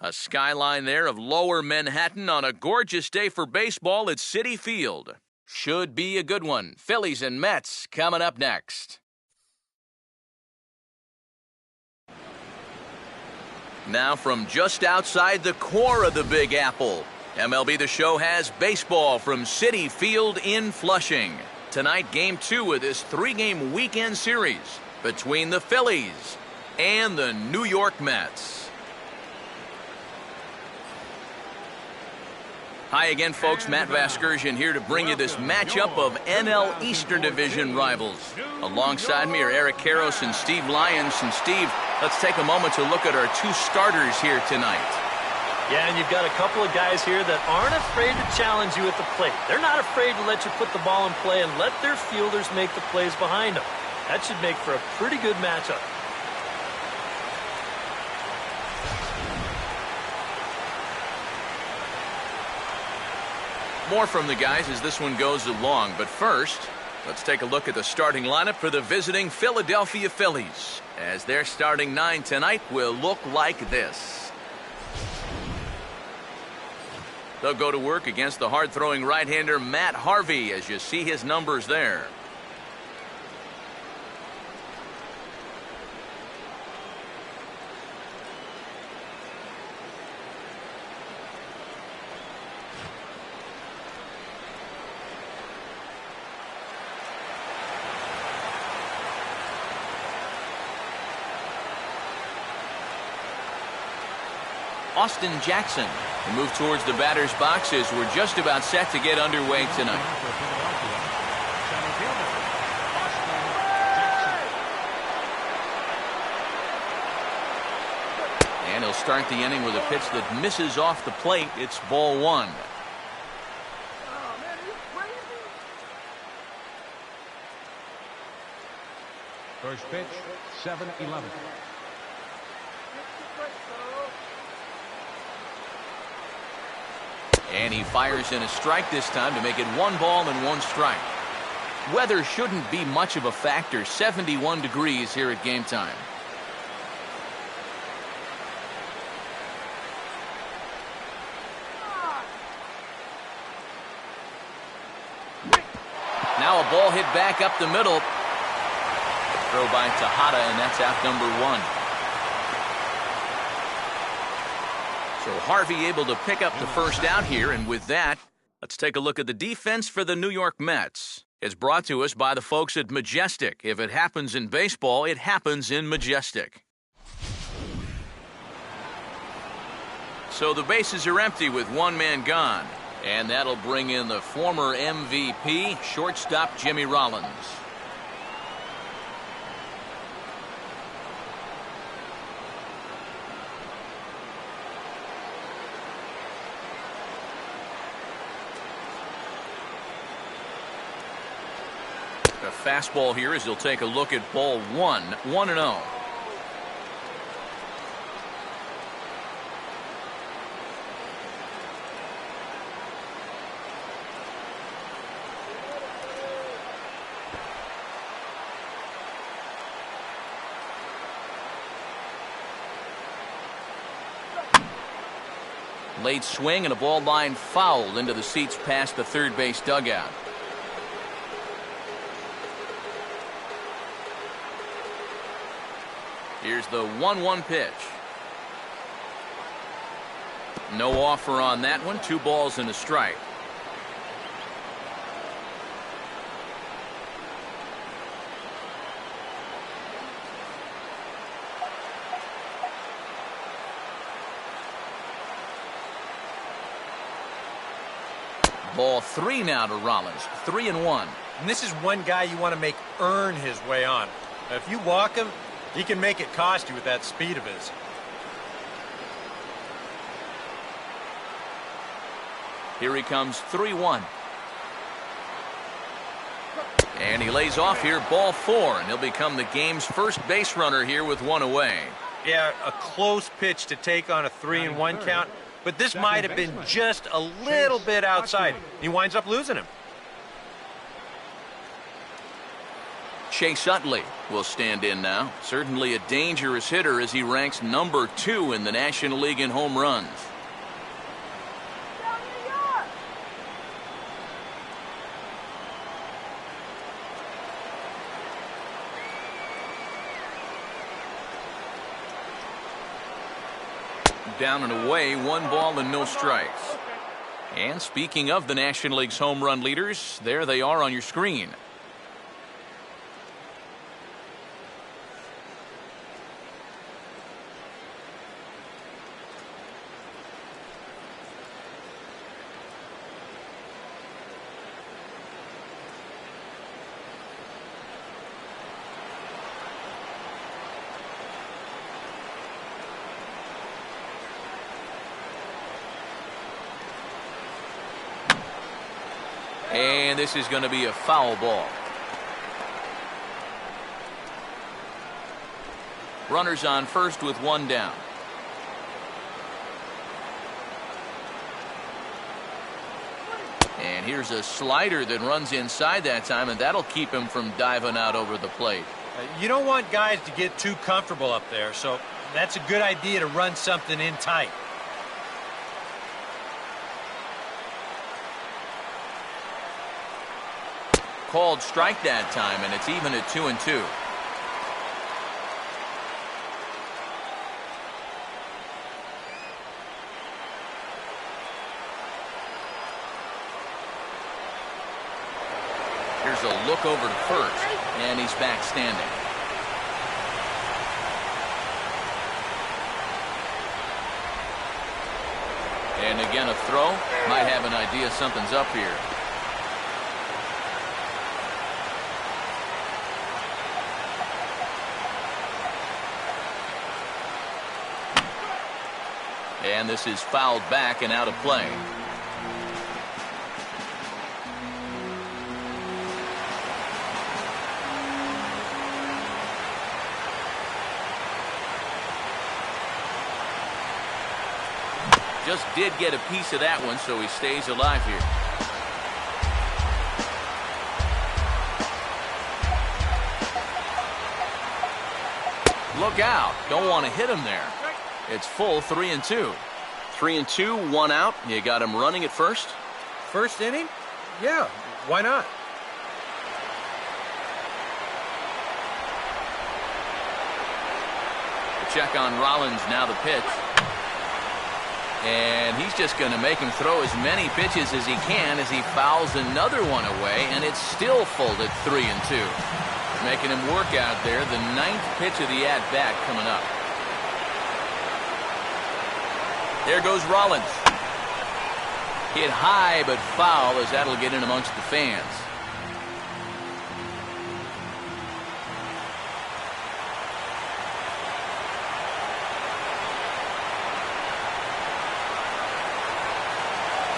A skyline there of lower Manhattan on a gorgeous day for baseball at Citi Field. Should be a good one. Phillies and Mets coming up next. Now from just outside the core of the Big Apple, MLB The Show has baseball from Citi Field in Flushing. Tonight, Game 2 of this 3-game weekend series between the Phillies and the New York Mets. Hi again, folks. Matt Vasgersian here to bring you this matchup of NL Eastern Division rivals. Alongside me are Eric Karros and Steve Lyons. And Steve, let's take a moment to look at our two starters here tonight. Yeah, and you've got a couple of guys here that aren't afraid to challenge you at the plate. They're not afraid to let you put the ball in play and let their fielders make the plays behind them. That should make for a pretty good matchup. More from the guys as this one goes along, but first, let's take a look at the starting lineup for the visiting Philadelphia Phillies, as their starting 9 tonight will look like this. They'll go to work against the hard-throwing right-hander Matt Harvey, as you see his numbers there. Austin Jackson will move towards the batter's box as we're just about set to get underway tonight. And he'll start the inning with a pitch that misses off the plate. It's ball 1. First pitch, 7-11. And he fires in a strike this time to make it 1 ball and 1 strike. Weather shouldn't be much of a factor. 71 degrees here at game time. Now a ball hit back up the middle. Throw by Tejada, and that's out number 1. So Harvey able to pick up the first out here, and with that, let's take a look at the defense for the New York Mets. It's brought to us by the folks at Majestic. If it happens in baseball, it happens in Majestic. So the bases are empty with 1 man gone, and that'll bring in the former MVP, shortstop Jimmy Rollins. A fastball here as he'll take a look at ball 1, 1-0. Late swing and a ball line fouled into the seats past the third base dugout. Here's the 1-1 pitch. No offer on that one. 2 balls and a strike. Ball 3 now to Rollins. 3-1. And this is one guy you want to make earn his way on. Now, if you walk him, he can make it cost you with that speed of his. Here he comes, 3-1. And he lays off here, ball 4, and he'll become the game's first base runner here with 1 away. Yeah, a close pitch to take on a 3-1 count, but this might have been just a little bit outside. He winds up losing him. Chase Utley will stand in now. Certainly a dangerous hitter as he ranks number 2 in the National League in home runs. Down and away, 1 ball and no strikes. And speaking of the National League's home run leaders, there they are on your screen. And this is going to be a foul ball. Runners on first with 1 down. And here's a slider that runs inside that time, and that'll keep him from diving out over the plate. You don't want guys to get too comfortable up there, so that's a good idea to run something in tight. Called strike that time, and it's even at 2-2. Here's a look over to first, and he's back standing. And again, a throw. Might have an idea something's up here. And this is fouled back and out of play. Just did get a piece of that one, so he stays alive here. Look out. Don't want to hit him there. It's full 3-2. 3-2, 1 out. You got him running at first. First inning? Yeah, why not? Check on Rollins, now the pitch. And he's just going to make him throw as many pitches as he can as he fouls another one away, and it's still full at 3-2. Making him work out there. The 9th pitch of the at-bat coming up. There goes Rollins. Hit high but foul, as that'll get in amongst the fans.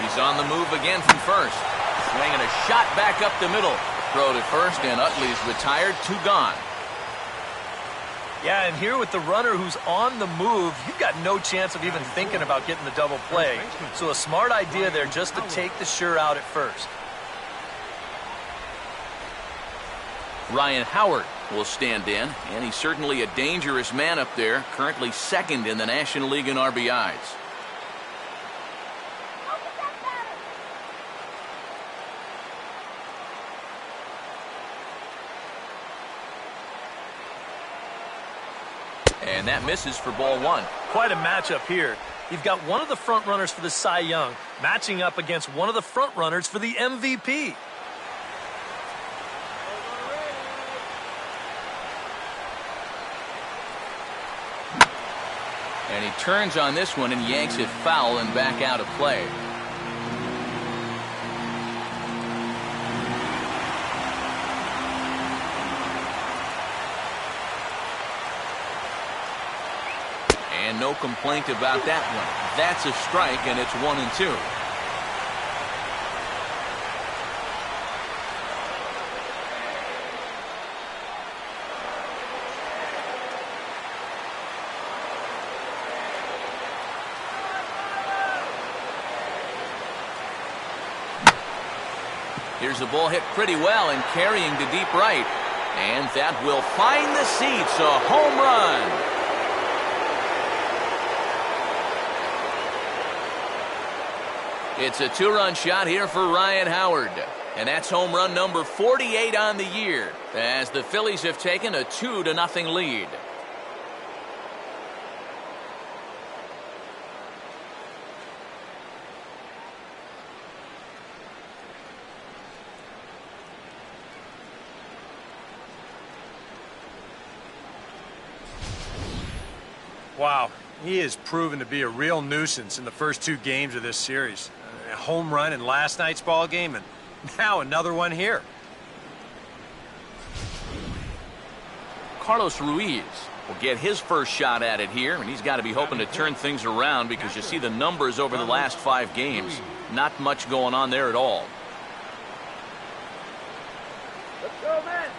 He's on the move again from first. Swinging a shot back up the middle. Throw to first, and Utley's retired. 2 gone. Yeah, and here with the runner who's on the move, you've got no chance of even thinking about getting the double play. So a smart idea there just to take the sure out at first. Ryan Howard will stand in, and he's certainly a dangerous man up there, currently 2nd in the National League in RBIs. And that misses for ball 1. Quite a matchup here. You've got one of the front runners for the Cy Young matching up against one of the front runners for the MVP. And he turns on this one and yanks it foul and back out of play. And no complaint about that one. That's a strike, and it's 1-2. Here's the ball hit pretty well and carrying to deep right. And that will find the seats, a home run. It's a two-run shot here for Ryan Howard. And that's home run number 48 on the year, as the Phillies have taken a 2-0 lead. Wow, he has proven to be a real nuisance in the first two games of this series. A home run in last night's ball game, and now another one here. Carlos Ruiz will get his first shot at it here, and he's got to be hoping to turn things around because you see the numbers over the last 5 games. Not much going on there at all. Let's go, man.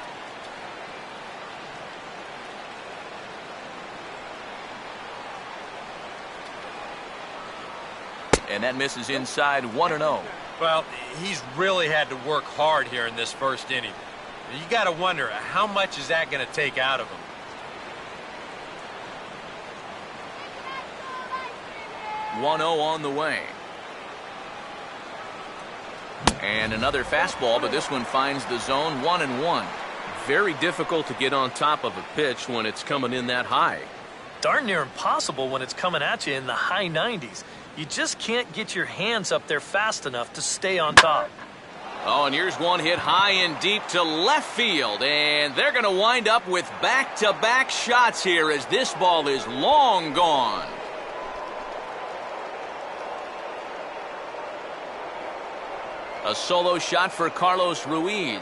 And that misses inside 1-0. Well, he's really had to work hard here in this first inning. You got to wonder, how much is that going to take out of him? On the way. And another fastball, but this one finds the zone 1-1. Very difficult to get on top of a pitch when it's coming in that high. Darn near impossible when it's coming at you in the high 90s. You just can't get your hands up there fast enough to stay on top. Oh, and here's one hit high and deep to left field. And they're going to wind up with back-to-back shots here as this ball is long gone. A solo shot for Carlos Ruiz.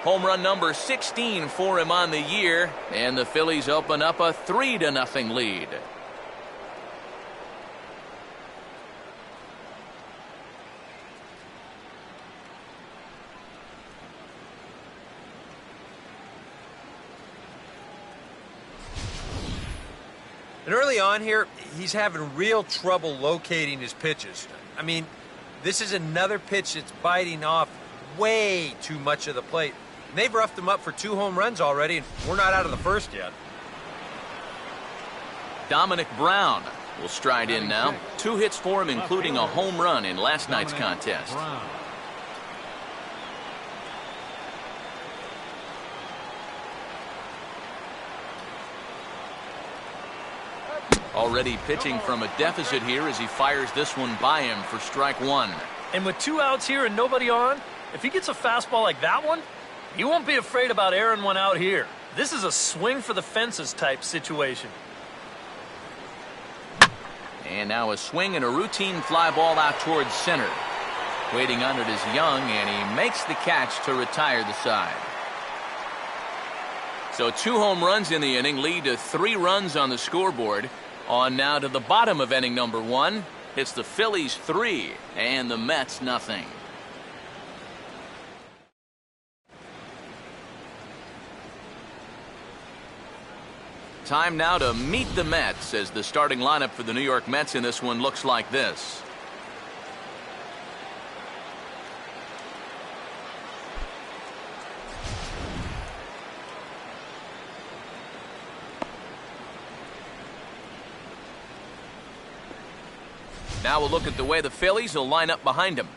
Home run number 16 for him on the year. And the Phillies open up a 3-0 lead. And early on here, he's having real trouble locating his pitches. I mean, this is another pitch that's biting off way too much of the plate. And they've roughed him up for 2 home runs already, and we're not out of the first yet. Dominic Brown will stride in now. 2 hits for him, including a home run in last night's contest. Already pitching from a deficit here as he fires this one by him for strike 1. And with 2 outs here and nobody on, if he gets a fastball like that one, he won't be afraid about airing one out here. This is a swing for the fences type situation. And now a swing and a routine fly ball out towards center. Waiting on it is Young, and he makes the catch to retire the side. So 2 home runs in the inning lead to 3 runs on the scoreboard. On now to the bottom of inning number 1. It's the Phillies 3 and the Mets nothing. Time now to meet the Mets as the starting lineup for the New York Mets in this one looks like this. Now we'll look at the way the Phillies will line up behind him.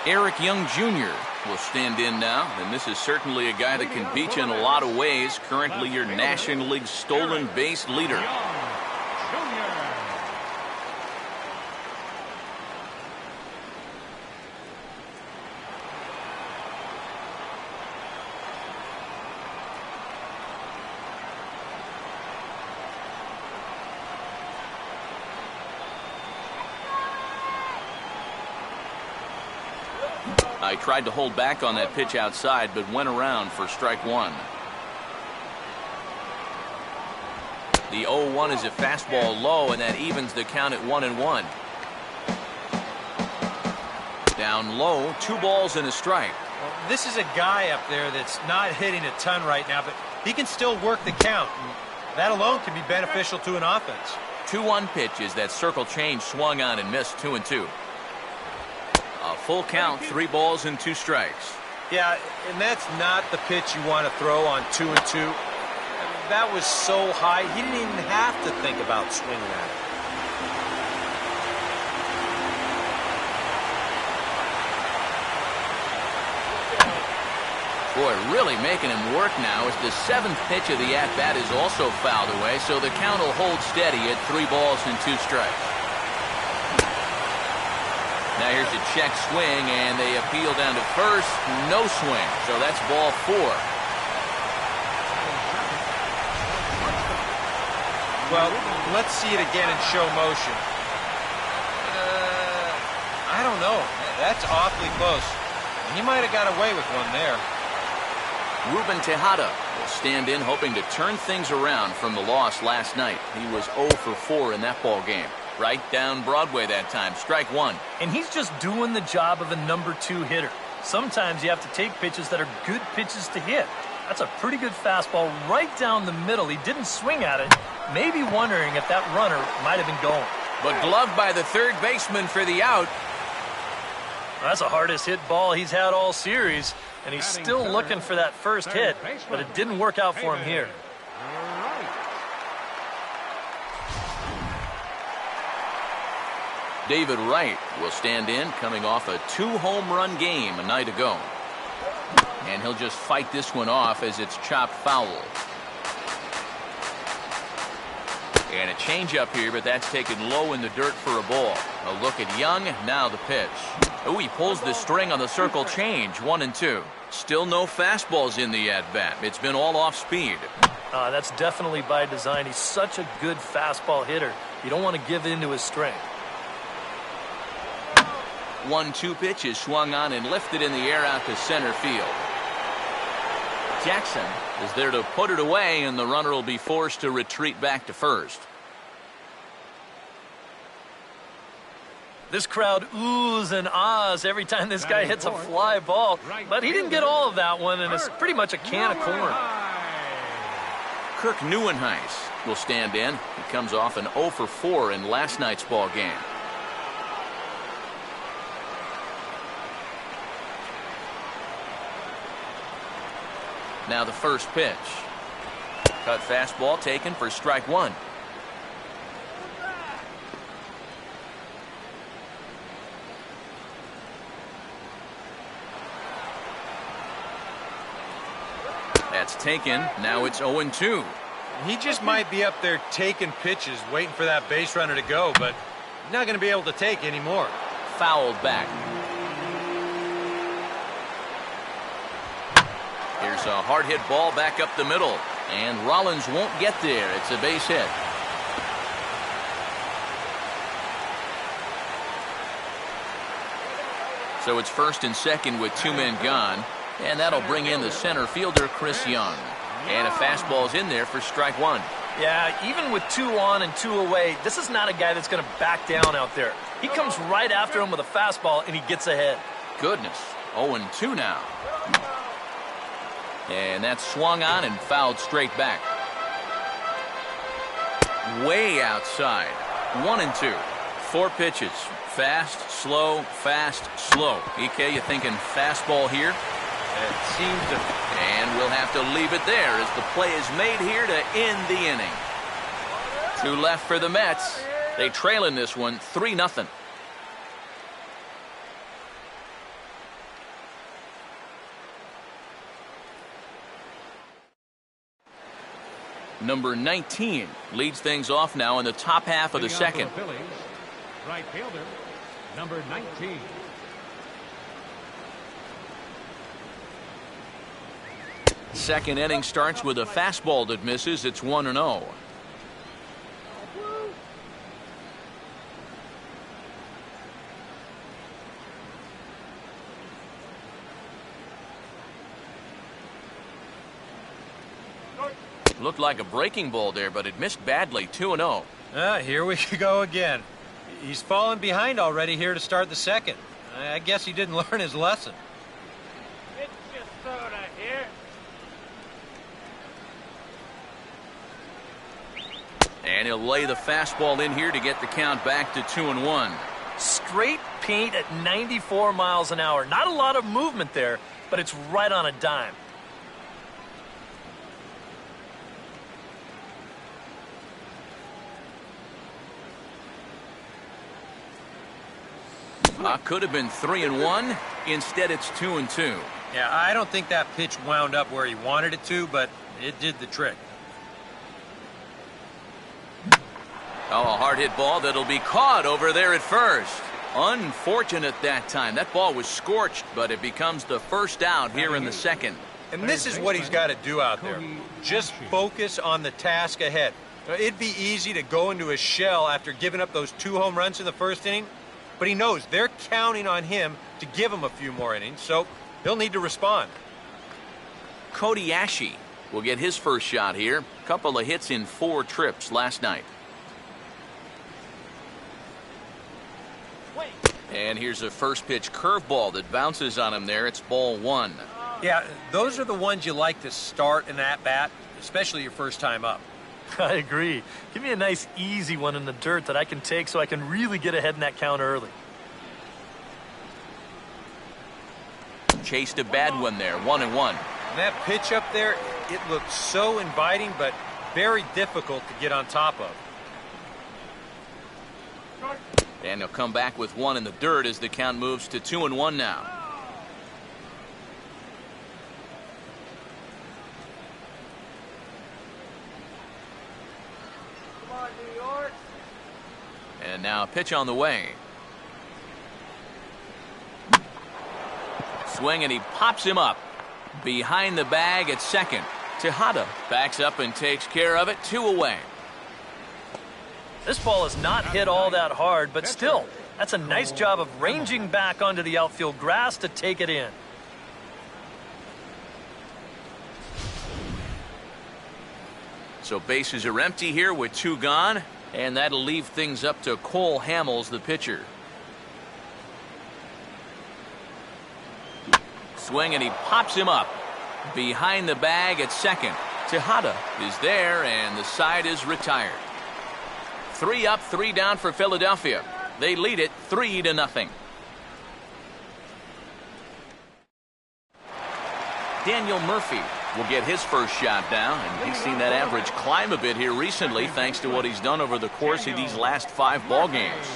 Eric Young Jr. will stand in now, and this is certainly a guy that can beat you in a lot of ways. Currently your National League stolen base leader. I tried to hold back on that pitch outside, but went around for strike 1. The 0-1 is a fastball low, and that evens the count at 1-1. Down low, 2 balls and a strike. Well, this is a guy up there that's not hitting a ton right now, but he can still work the count. And that alone can be beneficial to an offense. 2-1 pitch is that circle change swung on and missed. 2-2. A full count, 3 balls and 2 strikes. Yeah, and that's not the pitch you want to throw on 2-2. I mean, that was so high, he didn't even have to think about swinging at it. Boy, really making him work now as the 7th pitch of the at-bat is also fouled away, so the count will hold steady at 3 balls and 2 strikes. Now here's a check swing, and they appeal down to first. No swing, so that's ball 4. Well, let's see it again in show motion. I don't know. That's awfully close. He might have got away with one there. Ruben Tejada will stand in, hoping to turn things around from the loss last night. He was 0 for 4 in that ball game. Right down Broadway that time. Strike 1. And he's just doing the job of a number 2 hitter. Sometimes you have to take pitches that are good pitches to hit. That's a pretty good fastball right down the middle. He didn't swing at it, maybe wondering if that runner might have been going. But gloved by the third baseman for the out. That's the hardest hit ball he's had all series, and he's still looking for that first hit, but it didn't work out for him here. David Wright will stand in, coming off a 2-home run game a night ago. And he'll just fight this one off as it's chopped foul. And a changeup here, but that's taken low in the dirt for a ball. A look at Young, now the pitch. Oh, he pulls the string on the circle change, 1-2. Still no fastballs in the at-bat. It's been all off speed. That's definitely by design. He's such a good fastball hitter. You don't want to give in to his strength. 1-2 pitch is swung on and lifted in the air out to center field. Jackson is there to put it away, and the runner will be forced to retreat back to first. This crowd oohs and ahs every time this guy hits a fly ball, but he didn't get all of that one, and it's pretty much a can of corn. Kirk Neuenhuis will stand in. He comes off an 0 for 4 in last night's ball game. Now the first pitch. Cut fastball taken for strike 1. That's taken. Now it's 0-2. He just might be up there taking pitches, waiting for that base runner to go, but he's not going to be able to take anymore. Fouled back. Here's a hard hit ball back up the middle, and Rollins won't get there. It's a base hit. So it's first and second with 2 men gone, and that'll bring in the center fielder, Chris Young. And a fastball's in there for strike 1. Yeah, even with 2 on and 2 away, this is not a guy that's going to back down out there. He comes right after him with a fastball, and he gets ahead. Goodness, 0-2 now. And that's swung on and fouled straight back. Way outside. 1-2. 4 pitches. Fast, slow, fast, slow. EK, you thinking fastball here? It seems to. And we'll have to leave it there as the play is made here to end the inning. 2 left for the Mets. They trail in this one 3-0. Number 19 leads things off now in the top half of the second. Phillies, right fielder, number 19. Second inning starts with a fastball that misses. It's 1-0. Looked like a breaking ball there, but it missed badly. 2-0. Here we go again. He's fallen behind already here to start the second. I guess he didn't learn his lesson. soda here. And he'll lay the fastball in here to get the count back to 2-1. Straight paint at 94 miles an hour. Not a lot of movement there, but it's right on a dime. Could have been 3-1. Instead, it's 2-2. Yeah, I don't think that pitch wound up where he wanted it to, but it did the trick. Oh, a hard hit ball that'll be caught over there at first. Unfortunate that time. That ball was scorched, but it becomes the first out here in the second. And this is what he's got to do out there. Just focus on the task ahead. It'd be easy to go into his shell after giving up those 2 home runs in the first inning, but he knows they're counting on him to give him a few more innings, so he'll need to respond. Cody Ashe will get his first shot here. Couple of hits in 4 trips last night. And here's a first pitch curveball that bounces on him there. It's ball 1. Yeah, those are the ones you like to start an at-bat, especially your first time up. I agree. Give me a nice, easy one in the dirt that I can take so I can really get ahead in that count early. Chased a bad one there, 1-1. And that pitch up there, it looked so inviting, but very difficult to get on top of. And he'll come back with 1 in the dirt as the count moves to 2-1 now. Come on, New York. And now a pitch on the way. Swing, and he pops him up. Behind the bag at second. Tejada backs up and takes care of it. 2 away. This ball is not hit all that hard, but still, that's a nice job of ranging back onto the outfield grass to take it in. So bases are empty here with 2 gone, and that'll leave things up to Cole Hamels, the pitcher. Swing, and he pops him up. Behind the bag at second. Tejada is there, and the side is retired. 3 up, 3 down for Philadelphia. They lead it 3-0. Daniel Murphy will get his first shot down, and he's seen that average climb a bit here recently thanks to what he's done over the course of these last 5 ball games.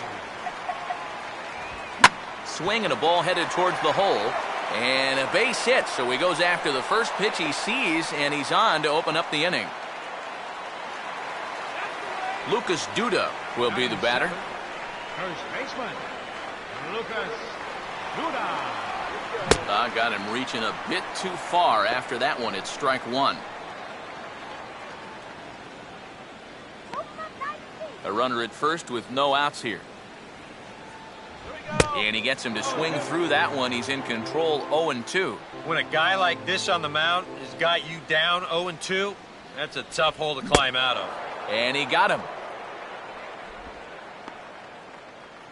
Swing, and a ball headed towards the hole, and a base hit, so he goes after the first pitch he sees, and he's on to open up the inning. Lucas Duda will be the batter. First baseman, Lucas Duda. Got him reaching a bit too far after that one. It's strike 1. A runner at first with no outs here. And he gets him to swing through that one. He's in control, 0-2. When a guy like this on the mound has got you down 0-2, that's a tough hole to climb out of. And he got him.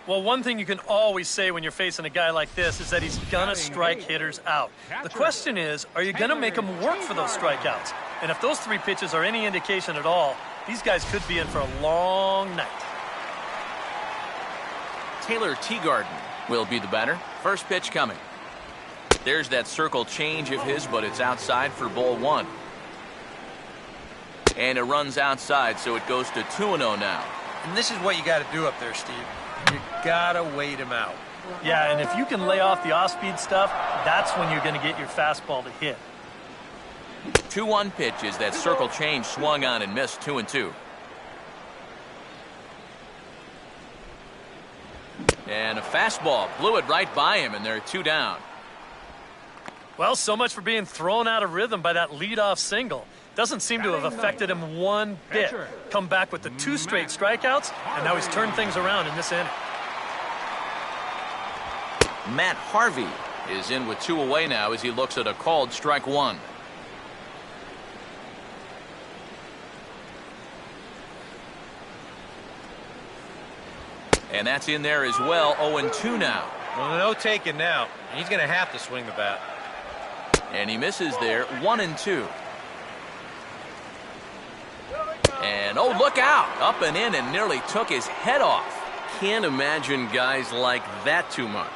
Well, one thing you can always say when you're facing a guy like this is that he's going to strike hitters out. The question is, are you going to make him work for those strikeouts? And if those 3 pitches are any indication at all, these guys could be in for a long night. Taylor Teagarden will be the batter. First pitch coming. There's that circle change of his, but it's outside for ball 1. And it runs outside, so it goes to 2-0 now. And this is what you got to do up there, Steve. You got to wait him out. Yeah, and if you can lay off the off-speed stuff, that's when you're going to get your fastball to hit. 2-1 pitch is that circle change swung on and missed, 2-2. And a fastball blew it right by him, and they're 2 down. Well, so much for being thrown out of rhythm by that leadoff single. Doesn't seem to have affected him one bit. Come back with the 2 straight strikeouts, and now he's turned things around in this inning. Matt Harvey is in with 2 away now as he looks at a called strike 1. And that's in there as well, 0-2 now. Well, no taking now. He's going to have to swing the bat. And he misses there, 1-2. And, oh, look out. Up and in and nearly took his head off. Can't imagine guys like that too much.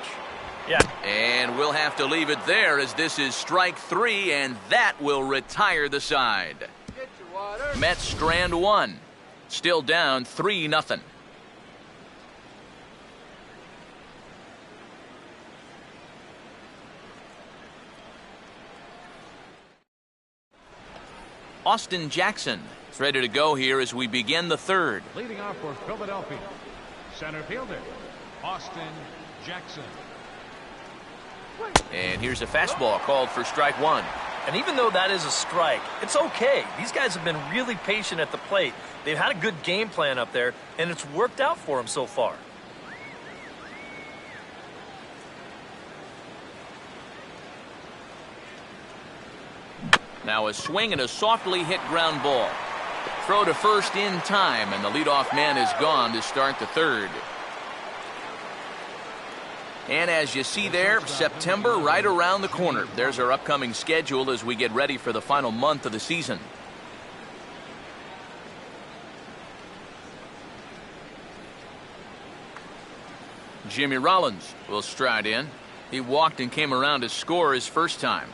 Yeah. And we'll have to leave it there as this is strike 3, and that will retire the side. Get your water. Mets strand 1. Still down 3-0. Austin Jackson is ready to go here as we begin the third. Leading off for Philadelphia, center fielder, Austin Jackson. And here's a fastball called for strike 1. And even though that is a strike, it's okay. These guys have been really patient at the plate. They've had a good game plan up there, and it's worked out for them so far. Now a swing and a softly hit ground ball. Throw to first in time, and the leadoff man is gone to start the third. And as you see there, September right around the corner. There's our upcoming schedule as we get ready for the final month of the season. Jimmy Rollins will stride in. He walked and came around to score his first time.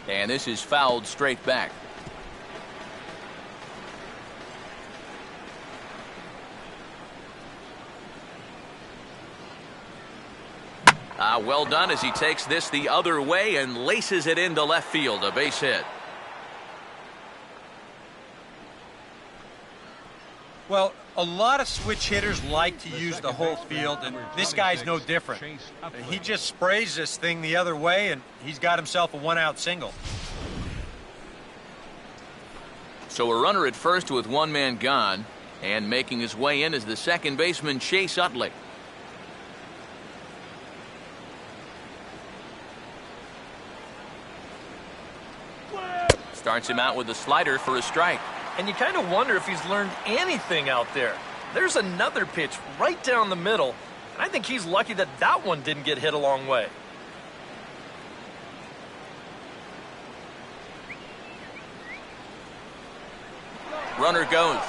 And this is fouled straight back. Well done as he takes this the other way and laces it into left field. A base hit. Well, a lot of switch hitters like to use the whole field, and this guy's no different. He just sprays this thing the other way, and he's got himself a one-out single. So a runner at first with one man gone, and making his way in is the second baseman Chase Utley. Starts him out with a slider for a strike. And you kind of wonder if he's learned anything out there. There's another pitch right down the middle, and I think he's lucky that that one didn't get hit a long way. Runner goes.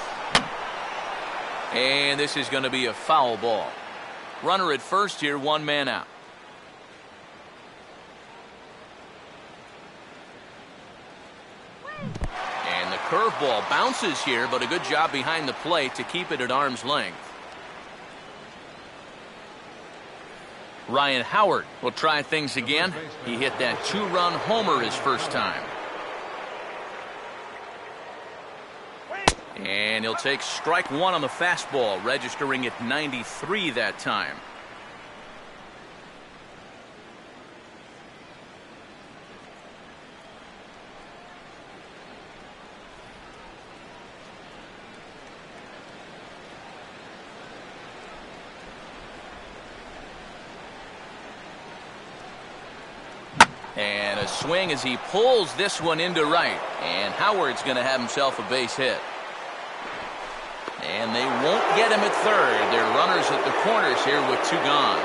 And this is going to be a foul ball. Runner at first here, one man out. And the curveball bounces here, but a good job behind the plate to keep it at arm's length. Ryan Howard will try things again. He hit that two-run homer his first time. And he'll take strike one on the fastball, registering at 93 that time. And a swing as he pulls this one into right. And Howard's going to have himself a base hit. And they won't get him at third. They're runners at the corners here with two gone.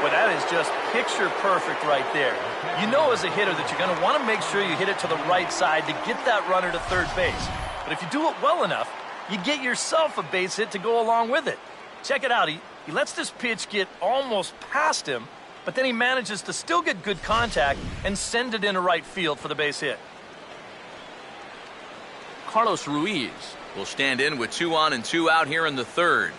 Well, that is just picture perfect right there. You know as a hitter that you're going to want to make sure you hit it to the right side to get that runner to third base. But if you do it well enough, you get yourself a base hit to go along with it. Check it out. He lets this pitch get almost past him, but then he manages to still get good contact and send it into right field for the base hit. Carlos Ruiz will stand in with 2 on and 2 out here in the third.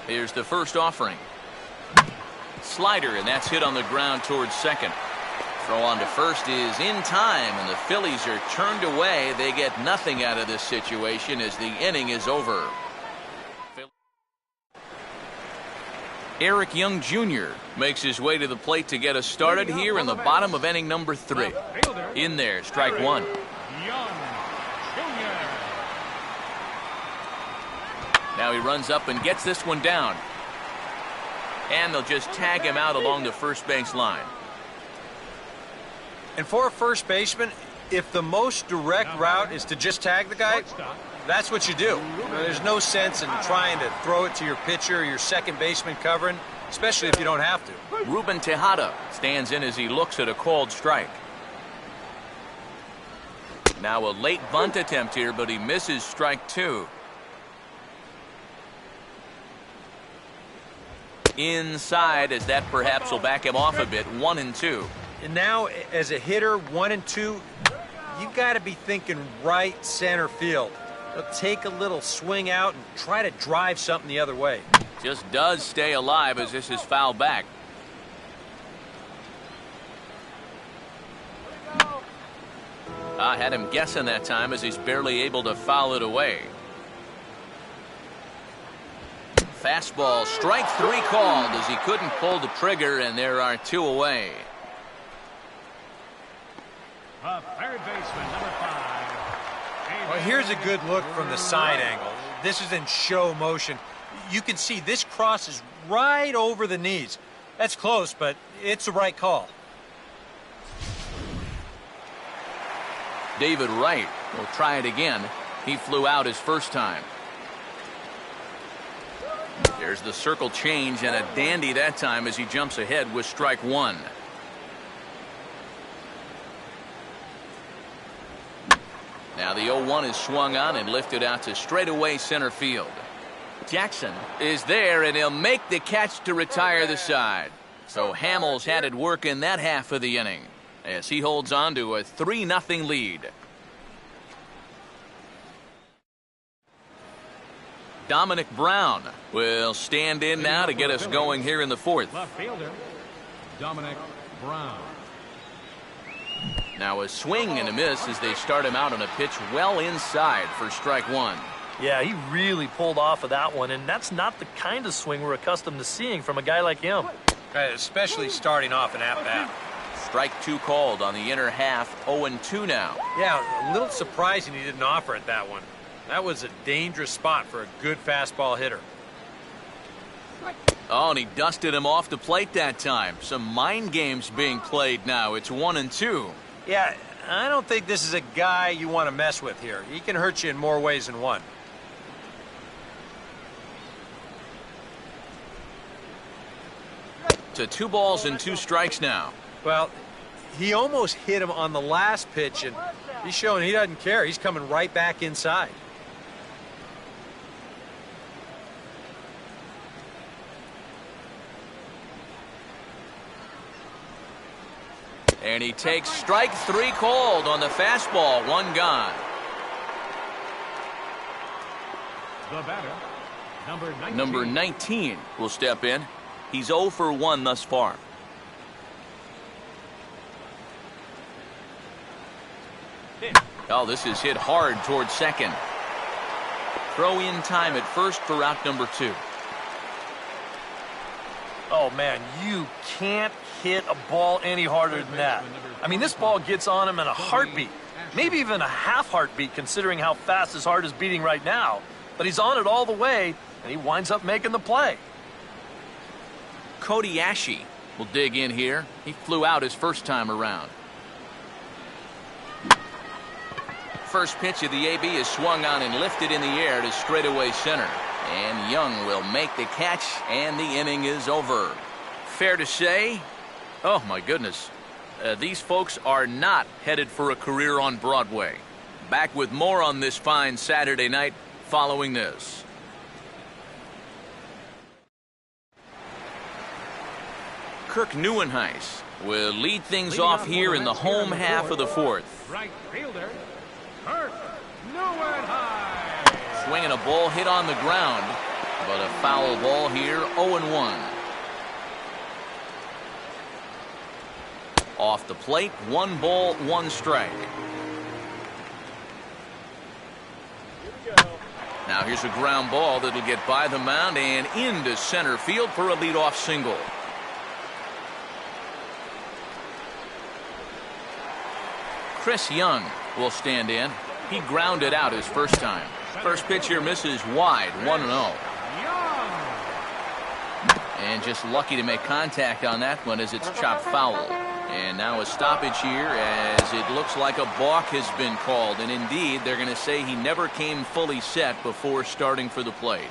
Here's the first offering. Slider, and that's hit on the ground towards second. Throw on to first is in time, and the Phillies are turned away. They get nothing out of this situation as the inning is over. Eric Young Jr. makes his way to the plate to get us started here in the bottom of inning number 3. In there, strike one. Young Jr. Now he runs up and gets this one down. And they'll just tag him out along the first base line. And for a first baseman, if the most direct route is to just tag the guy, That's what you do. There's no sense in trying to throw it to your pitcher or your second baseman covering, especially if you don't have to. Ruben Tejada stands in as he looks at a called strike. Now a late bunt attempt here, but he misses strike two. Inside, as that perhaps will back him off a bit. 1-2. And now, as a hitter, 1-2, you've got to be thinking right center field. Take a little swing out and try to drive something the other way. Just does stay alive as this is fouled back. I had him guessing that time as he's barely able to foul it away. Fastball, strike three called as he couldn't pull the trigger, and there are two away. The third baseman, number 5. Well, here's a good look from the side angle. This is in show motion. You can see this crosses right over the knees. That's close, but it's the right call. David Wright will try it again. He flew out his first time. There's the circle change, and a dandy that time as he jumps ahead with strike one. Now the 0-1 is swung on and lifted out to straightaway center field. Jackson is there, and he'll make the catch to retire the side. So Hamels had it work in that half of the inning as he holds on to a 3-0 lead. Dominic Brown will stand in now to get us going here in the fourth. Left fielder, Dominic Brown. Now a swing and a miss as they start him out on a pitch well inside for strike one. Yeah, he really pulled off of that one, and that's not the kind of swing we're accustomed to seeing from a guy like him. Especially starting off an at-bat. Strike two called on the inner half. 0-2 now. Yeah, a little surprising he didn't offer it that one. That was a dangerous spot for a good fastball hitter. Oh, and he dusted him off the plate that time. Some mind games being played now. It's 1-2. Yeah, I don't think this is a guy you want to mess with here. He can hurt you in more ways than one. To 2 balls and 2 strikes now. Well, he almost hit him on the last pitch, and he's showing he doesn't care. He's coming right back inside. And he takes strike three called on the fastball. One gone. The batter, Number 19 will step in. He's 0 for 1 thus far. Oh, this is hit hard towards second. Throw in time at first for out number 2. Oh, man, you can't hit a ball any harder than that. I mean, this ball gets on him in a heartbeat, maybe even a half heartbeat considering how fast his heart is beating right now. But he's on it all the way, and he winds up making the play. Cody Ashe will dig in here. He flew out his first time around. First pitch of the AB is swung on and lifted in the air to straightaway center. And Young will make the catch, and the inning is over. Fair to say, oh my goodness, these folks are not headed for a career on Broadway. Back with more on this fine Saturday night following this. Kirk Neuenhuis will lead things off here in the home half of the fourth. Right fielder, Kirk Neuenhuis. Swinging a ball hit on the ground, but a foul ball here, 0-1. Off the plate, 1 ball, 1 strike. Now here's a ground ball that'll get by the mound and into center field for a leadoff single. Chris Young will stand in. He grounded out his first time. First pitch here misses wide, 1-0. And just lucky to make contact on that one as it's chopped foul. And now a stoppage here as it looks like a balk has been called. And indeed, they're going to say he never came fully set before starting for the plate.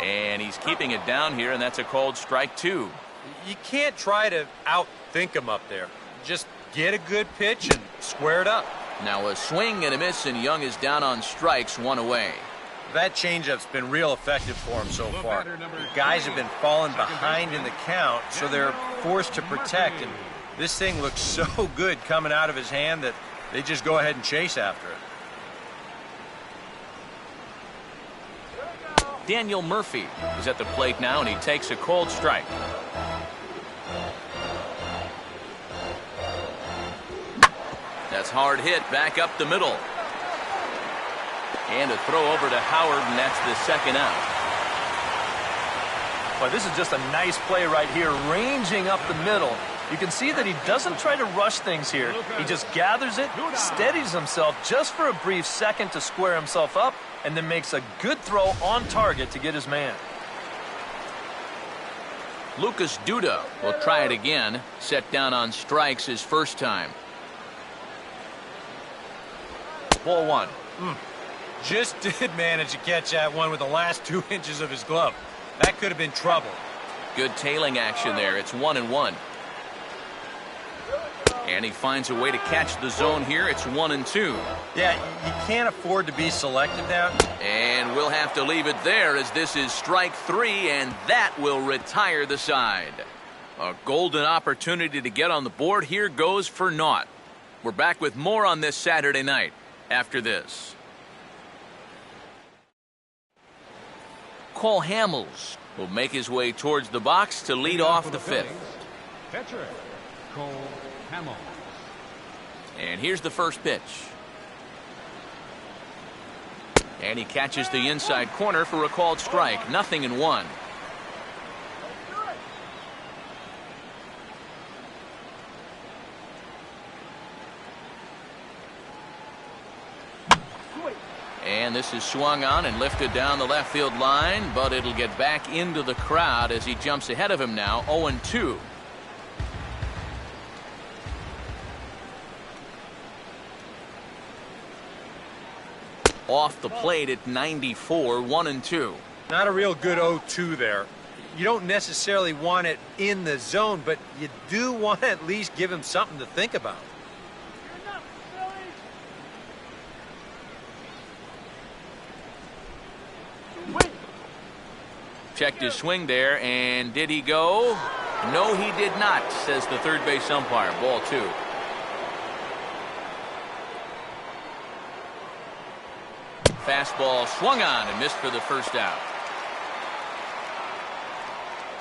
And he's keeping it down here, and that's a called strike 2. You can't try to outthink him up there. Just get a good pitch and square it up. Now a swing and a miss, and Young is down on strikes, 1 away. That changeup's been real effective for him so far. The guys have been falling behind in the count, so they're forced to protect. And this thing looks so good coming out of his hand that they just go ahead and chase after it. Daniel Murphy is at the plate now, and he takes a called strike. That's hard hit back up the middle. And a throw over to Howard, and that's the second out. Well, this is just a nice play right here, ranging up the middle. You can see that he doesn't try to rush things here. He just gathers it, steadies himself just for a brief second to square himself up, and then makes a good throw on target to get his man. Lucas Duda will try it again. Set down on strikes his first time. Ball 1. Just did manage to catch that one with the last 2 inches of his glove. That could have been trouble. Good tailing action there. It's 1-1. And he finds a way to catch the zone here. It's 1-2. Yeah, you can't afford to be selective now. And we'll have to leave it there as this is strike 3, and that will retire the side. A golden opportunity to get on the board here goes for naught. We're back with more on this Saturday night after this. Cole Hamels will make his way towards the box to lead off the 5th. Pitcher, Cole Hamels. And here's the first pitch. And he catches the inside corner for a called strike. 0-1. And this is swung on and lifted down the left field line, but it'll get back into the crowd as he jumps ahead of him now. 0-2. Off the plate at 94, 1-2. Not a real good 0-2 there. You don't necessarily want it in the zone, but you do want to at least give him something to think about. Checked his swing there, and did he go? No, he did not, says the third base umpire. Ball 2. Fastball swung on and missed for the first out.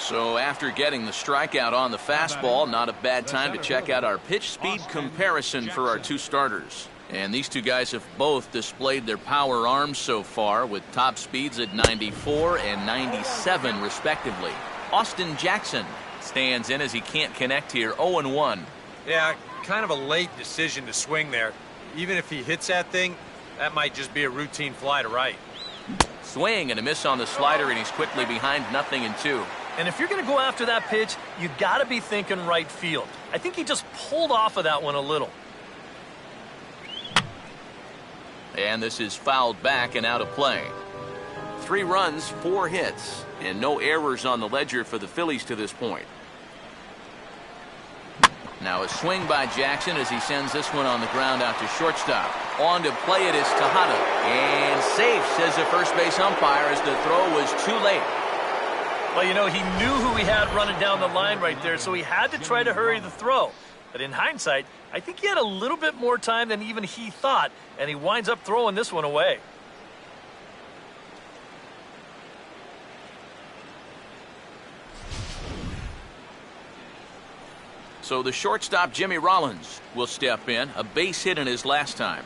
So after getting the strikeout on the fastball, not a bad time to check out our pitch speed comparison for our 2 starters. And these 2 guys have both displayed their power arms so far with top speeds at 94 and 97 respectively. Austin Jackson stands in as he can't connect here. 0-1. Yeah, kind of a late decision to swing there. Even if he hits that thing, that might just be a routine fly to right. Swing and a miss on the slider, and he's quickly behind 0-2. And if you're going to go after that pitch, you got to be thinking right field. I think he just pulled off of that one a little. And this is fouled back and out of play. 3 runs, 4 hits, and no errors on the ledger for the Phillies to this point. Now a swing by Jackson as he sends this one on the ground out to shortstop. On to play it is Tejada. And safe, says the first base umpire, as the throw was too late. Well, you know, he knew who he had running down the line right there, so he had to try to hurry the throw. But in hindsight, I think he had a little bit more time than even he thought, and he winds up throwing this one away. So the shortstop, Jimmy Rollins, will step in. A base hit in his last time.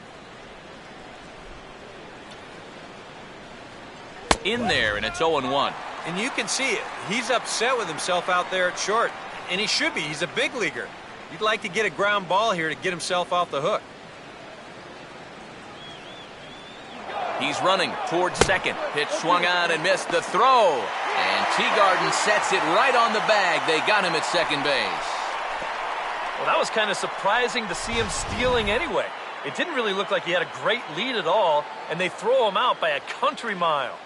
In there, and it's 0-1. And you can see it. He's upset with himself out there at short. And he should be. He's a big leaguer. He'd like to get a ground ball here to get himself off the hook. He's running towards second. Pitch swung on and missed the throw. And Teagarden sets it right on the bag. They got him at second base. Well, that was kind of surprising to see him stealing anyway. It didn't really look like he had a great lead at all, and they throw him out by a country mile.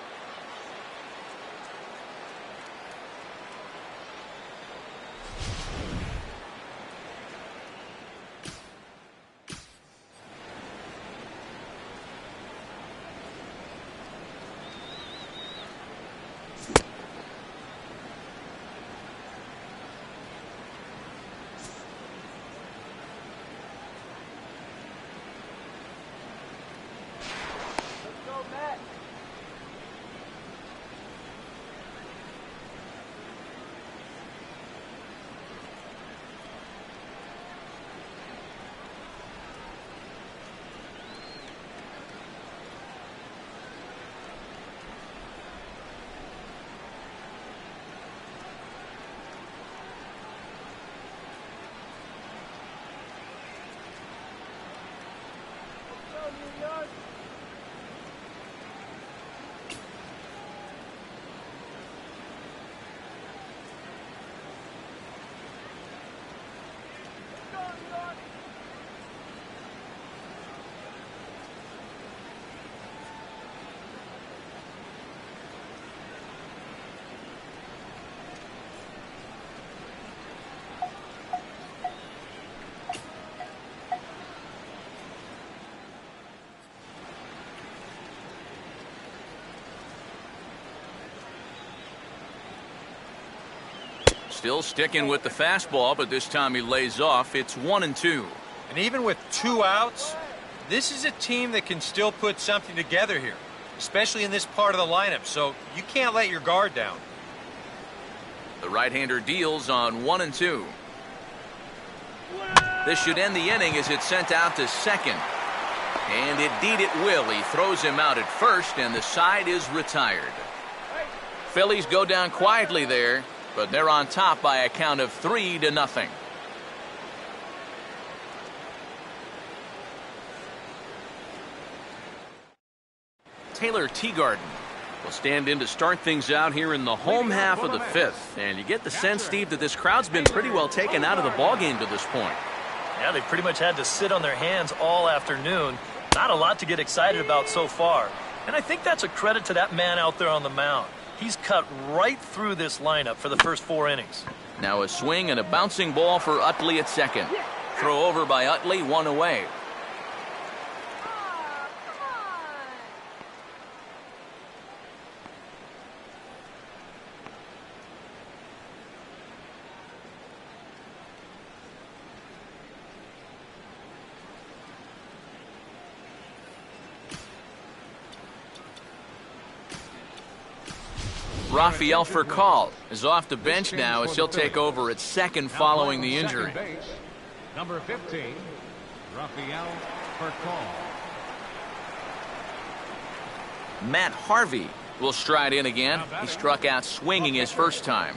Still sticking with the fastball, but this time he lays off. It's 1-2. And even with 2 outs, this is a team that can still put something together here, especially in this part of the lineup, so you can't let your guard down. The right-hander deals on 1-2. This should end the inning as it's sent out to second. And indeed it will. He throws him out at first, and the side is retired. Phillies go down quietly there, but they're on top by a count of 3-0. Taylor Teagarden will stand in to start things out here in the home half of the 5th. And you get the sense, Steve, that this crowd's been pretty well taken out of the ballgame to this point. Yeah, they pretty much had to sit on their hands all afternoon. Not a lot to get excited about so far. And I think that's a credit to that man out there on the mound. He's cut right through this lineup for the first 4 innings. Now a swing and a bouncing ball for Utley at second. Throw over by Utley, 1 away. Rafael Furcal is off the bench now as he'll take over at second following the injury. Number 15, Rafael Furcal. Matt Harvey will stride in again. He struck out swinging his first time.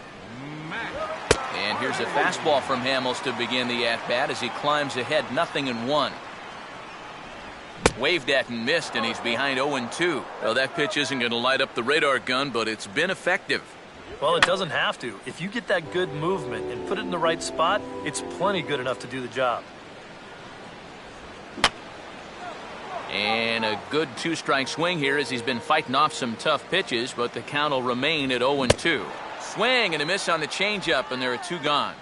And here's a fastball from Hamels to begin the at-bat as he climbs ahead 0-1. Waved at and missed, and he's behind 0-2. Well, that pitch isn't going to light up the radar gun, but it's been effective. Well, it doesn't have to. If you get that good movement and put it in the right spot, it's plenty good enough to do the job. And a good 2-strike swing here as he's been fighting off some tough pitches, but the count will remain at 0-2. Swing and a miss on the changeup, and there are 2 gone.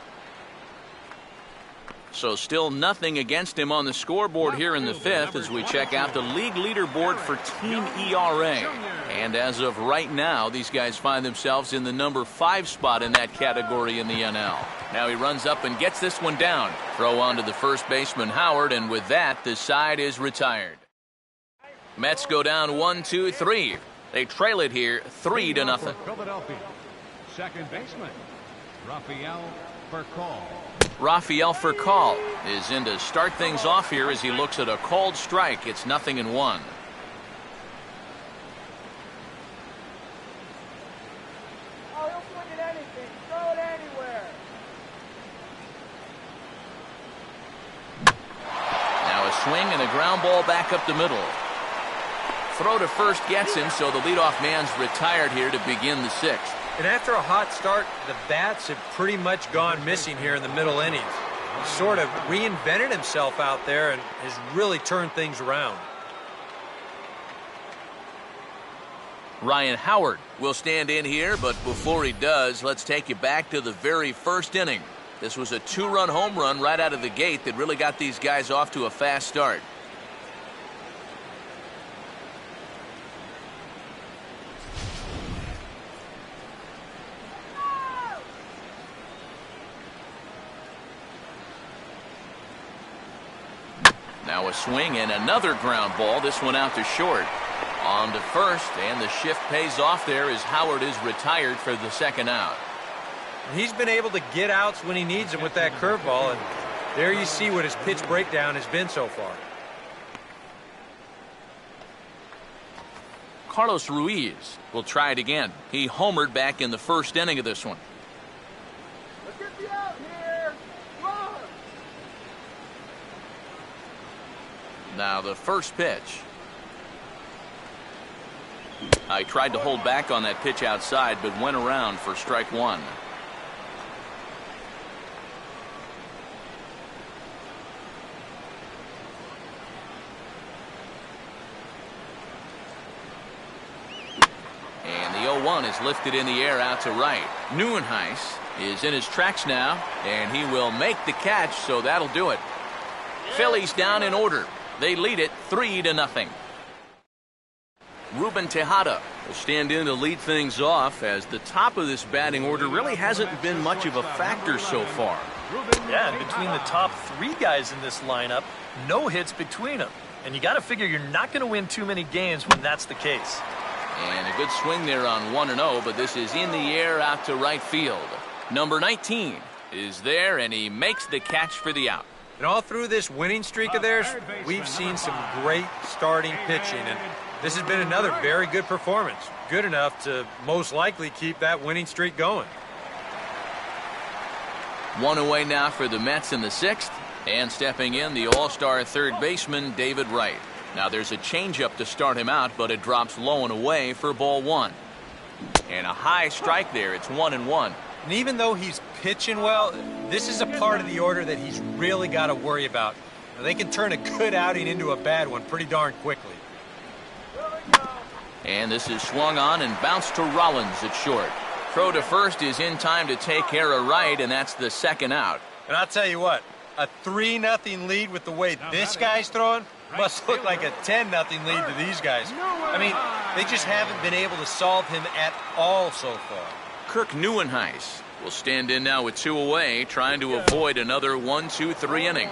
So still nothing against him on the scoreboard here in the 5th as we check out the league leaderboard for team ERA. And as of right now, these guys find themselves in the number 5 spot in that category in the NL. Now he runs up and gets this one down. Throw on to the first baseman Howard, and with that, the side is retired. Mets go down 1-2-3. They trail it here 3-0. Philadelphia, second baseman, Rafael Furcal. Rafael Furcal is in to start things off here as he looks at a called strike. It's 0-1. Oh, he'll swing at anything. Throw it anywhere. Now a swing and a ground ball back up the middle. throw to first gets him, so the leadoff man's retired here to begin the sixth. And after a hot start, the bats have pretty much gone missing here in the middle innings. He sort of reinvented himself out there and has really turned things around. Ryan Howard will stand in here, but before he does, let's take you back to the very first inning. This was a two-run home run right out of the gate that really got these guys off to a fast start. Now a swing and another ground ball, this one out to short. On to first, and the shift pays off there as Howard is retired for the second out. He's been able to get outs when he needs them with that curveball, and there you see what his pitch breakdown has been so far. Carlos Ruiz will try it again. He homered back in the first inning of this one. Let's get you out here. Run. Now the first pitch. I tried to hold back on that pitch outside, but went around for strike one. And the 0-1 is lifted in the air out to right. Neuenhuis is in his tracks now, and he will make the catch, so that'll do it. Phillies down in order. They lead it 3-0. Ruben Tejada will stand in to lead things off, as the top of this batting order really hasn't been much of a factor so far. Yeah, and between the top three guys in this lineup, no hits between them. And you got to figure you're not going to win too many games when that's the case. And a good swing there on 1-0, but this is in the air out to right field. Number 19 is there, and he makes the catch for the out. And all through this winning streak of theirs, we've seen some great starting pitching, and this has been another very good performance. Good enough to most likely keep that winning streak going. One away now for the Mets in the sixth, and stepping in, the all-star third baseman, David Wright. Now there's a changeup to start him out, but it drops low and away for ball one. And a high strike there. It's 1-1. And even though he's pitching well, this is a part of the order that he's really got to worry about. Now, they can turn a good outing into a bad one pretty darn quickly. And this is swung on and bounced to Rollins at short. Throw to first is in time to take care of Wright, and that's the second out. And I'll tell you what, a 3-0 lead with the way this guy's throwing must look like a 10-0 lead to these guys. I mean, they just haven't been able to solve him at all so far. Kirk Neuenhuis will stand in now with two away, trying to avoid another 1-2-3 inning.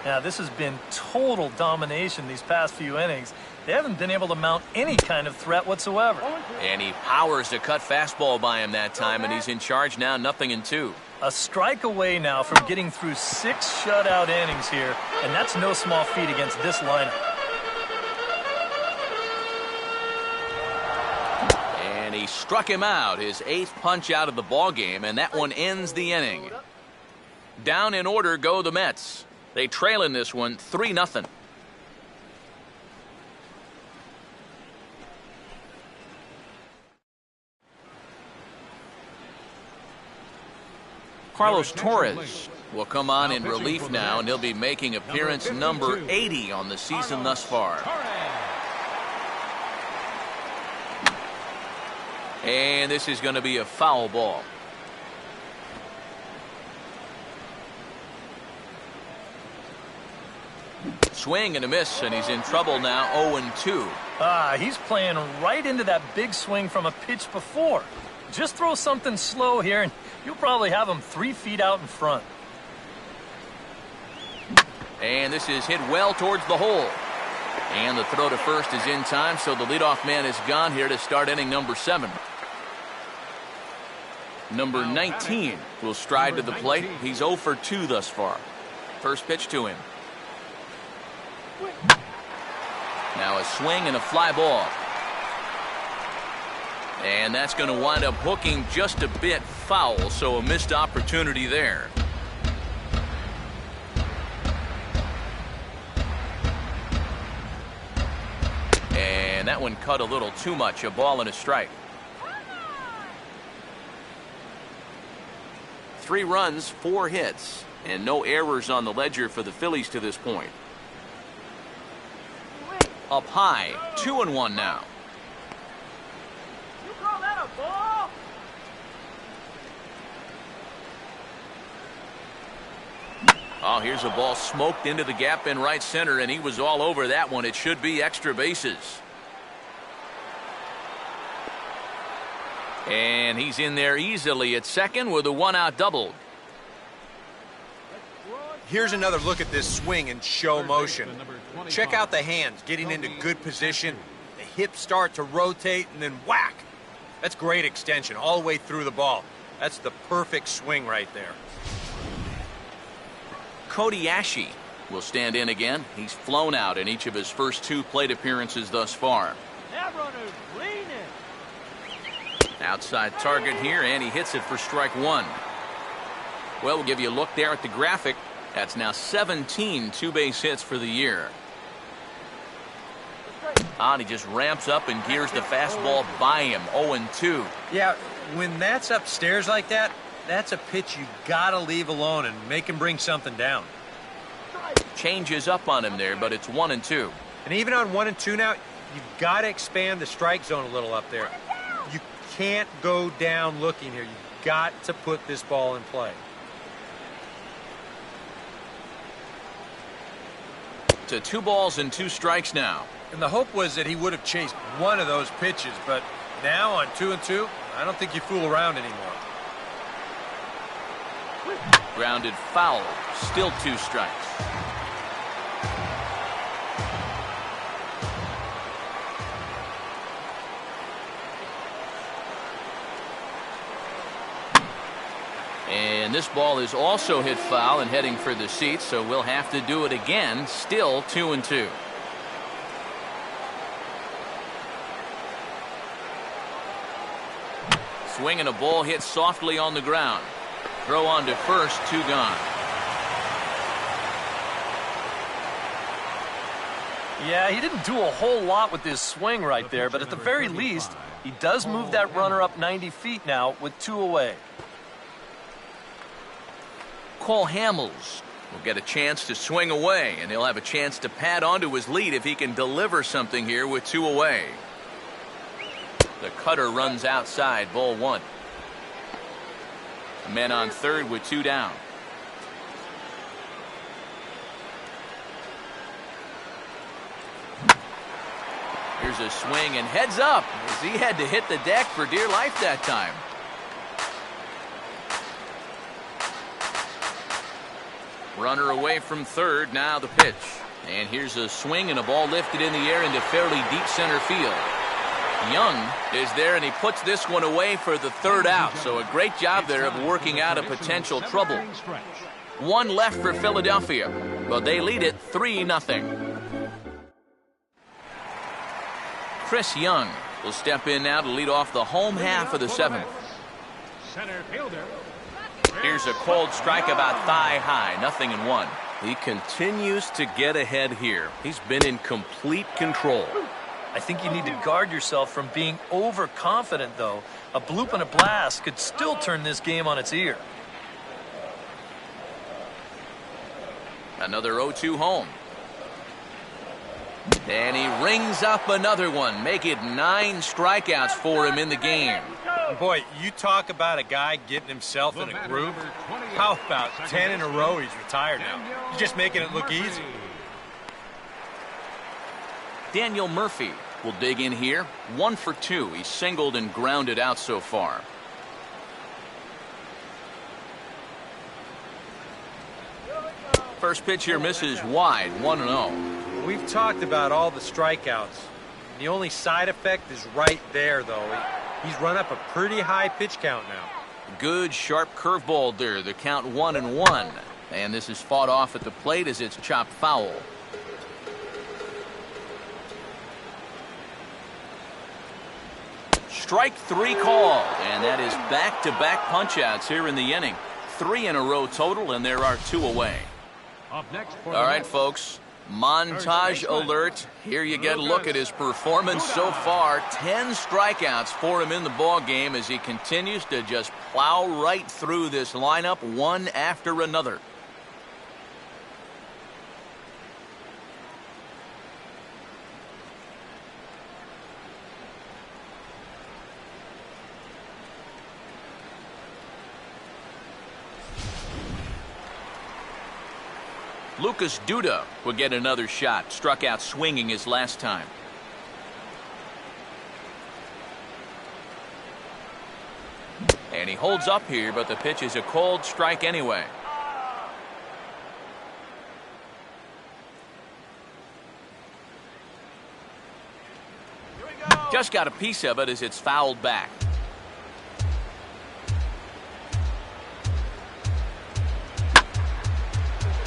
Now, this has been total domination these past few innings. They haven't been able to mount any kind of threat whatsoever. And he powers a cut fastball by him that time, and he's in charge now, 0-2. A strike away now from getting through 6 shutout innings here, and that's no small feat against this lineup. And he struck him out, his 8th punch out of the ballgame, and that one ends the inning. Down in order go the Mets. They trail in this one 3-0. Carlos Torres will come on in relief now, and he'll be making appearance number 80 on the season thus far. And this is going to be a foul ball. Swing and a miss, and he's in trouble now, 0-2. He's playing right into that big swing from a pitch before. Just throw something slow here, and you'll probably have him 3 feet out in front. And this is hit well towards the hole. And the throw to first is in time, so the leadoff man is gone here to start inning number 7. Number 19 will stride to the plate. He's 0 for 2 thus far. First pitch to him. Now a swing and a fly ball. And that's going to wind up hooking just a bit foul, so a missed opportunity there. And that one cut a little too much. A ball and a strike. 3 runs, 4 hits, and no errors on the ledger for the Phillies to this point. Up high, 2-1 now. You call that a ball? Oh, here's a ball smoked into the gap in right center, and he was all over that one. It should be extra bases. And he's in there easily at second with a 1-out double. Here's another look at this swing in show motion. Check out the hands getting into good position. The hips start to rotate and then whack. That's great extension all the way through the ball. That's the perfect swing right there. Cody Ashe will stand in again. He's flown out in each of his first 2 plate appearances thus far. That runner's leaning. Outside target here, and he hits it for strike 1. Well, we'll give you a look there at the graphic. That's now 17 2-base hits for the year. And he just ramps up and gears the fastball by him. 0-2. Yeah, when that's upstairs like that, that's a pitch you gotta leave alone and make him bring something down. Changes up on him there, but it's 1-2. And even on 1 and 2 now, you've got to expand the strike zone a little up there. You can't go down looking here. You've got to put this ball in play. To 2 balls and 2 strikes now. And the hope was that he would have chased one of those pitches, but now on 2 and 2, I don't think you fool around anymore. Grounded foul. Still 2 strikes. And this ball is also hit foul and heading for the seats, so we'll have to do it again. Still 2-2. Swing and a ball hit softly on the ground. Throw on to first, 2 gone. Yeah, he didn't do a whole lot with his swing right there, but at the very least, he does move that runner up 90 feet now with 2 away. Cole Hamels will get a chance to swing away, and he'll have a chance to pad onto his lead if he can deliver something here with 2 away. The cutter runs outside, ball 1. A man on third with 2 down. Here's a swing and heads up as he had to hit the deck for dear life that time. Runner away from third, now the pitch. And here's a swing and a ball lifted in the air into fairly deep center field. Young is there, and he puts this one away for the 3rd out. So a great job there of working out a potential trouble. 1 left for Philadelphia, but they lead it 3-0. Chris Young will step in now to lead off the home half of the 7th. Center fielder. Here's a cold strike about thigh high, 0-1. He continues to get ahead here. He's been in complete control. I think you need to guard yourself from being overconfident, though. A bloop and a blast could still turn this game on its ear. Another 0-2 home. And he rings up another one. Make it 9 strikeouts for him in the game. Boy, you talk about a guy getting himself in a groove. How about 10 in a row he's retired now? He's just making it look easy. Daniel Murphy will dig in here. 1 for 2. He's singled and grounded out so far. First pitch here misses wide, 1-0. We've talked about all the strikeouts. The only side effect is right there, though. He's run up a pretty high pitch count now. Good sharp curveball there. The count 1-1. And this is fought off at the plate as it's chopped foul. Strike 3 called, and that is back-to-back punch-outs here in the inning. 3 in a row total, and there are 2 away. Up next for All right, folks, Montage alert. Here you get a look at his performance so far. 10 strikeouts for him in the ball game as he continues to just plow right through this lineup one after another. Lucas Duda will get another shot. Struck out swinging his last time. And he holds up here, but the pitch is a cold strike anyway. Just got a piece of it as it's fouled back.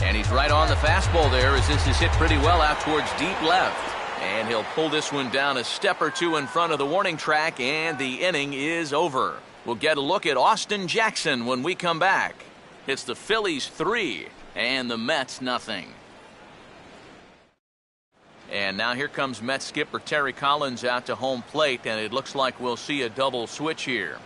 And he's right on the fastball there as this is hit pretty well out towards deep left. And he'll pull this one down a step or two in front of the warning track, and the inning is over. We'll get a look at Austin Jackson when we come back. It's the Phillies 3 and the Mets nothing. And now here comes Mets skipper Terry Collins out to home plate, and it looks like we'll see a double switch here.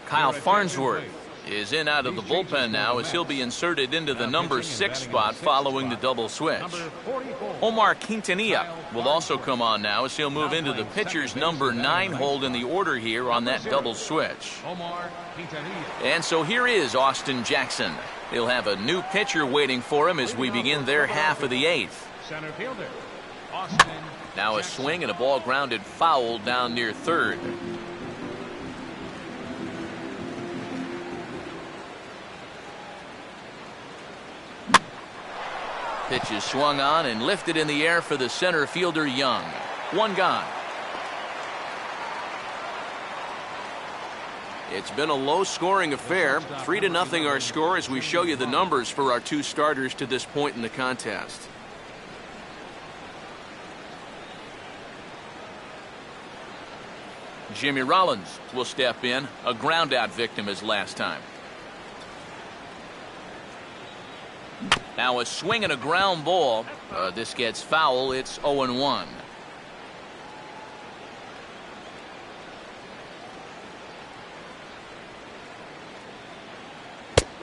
Kyle Farnsworth is in out of the bullpen now as he'll be inserted into the number 6 spot following the double switch. Omar Quintanilla will also come on now as he'll move into the pitcher's number 9 hold in the order here on that double switch. And so here is Austin Jackson. He'll have a new pitcher waiting for him as we begin their half of the 8th. Now a swing and a ball grounded foul down near third. Pitch is swung on and lifted in the air for the center fielder Young. One gone. It's been a low-scoring affair. 3-0 our score as we show you the numbers for our two starters to this point in the contest. Jimmy Rollins will step in, a ground-out victim as last time. Now a swing and a ground ball. This gets foul. It's 0-1.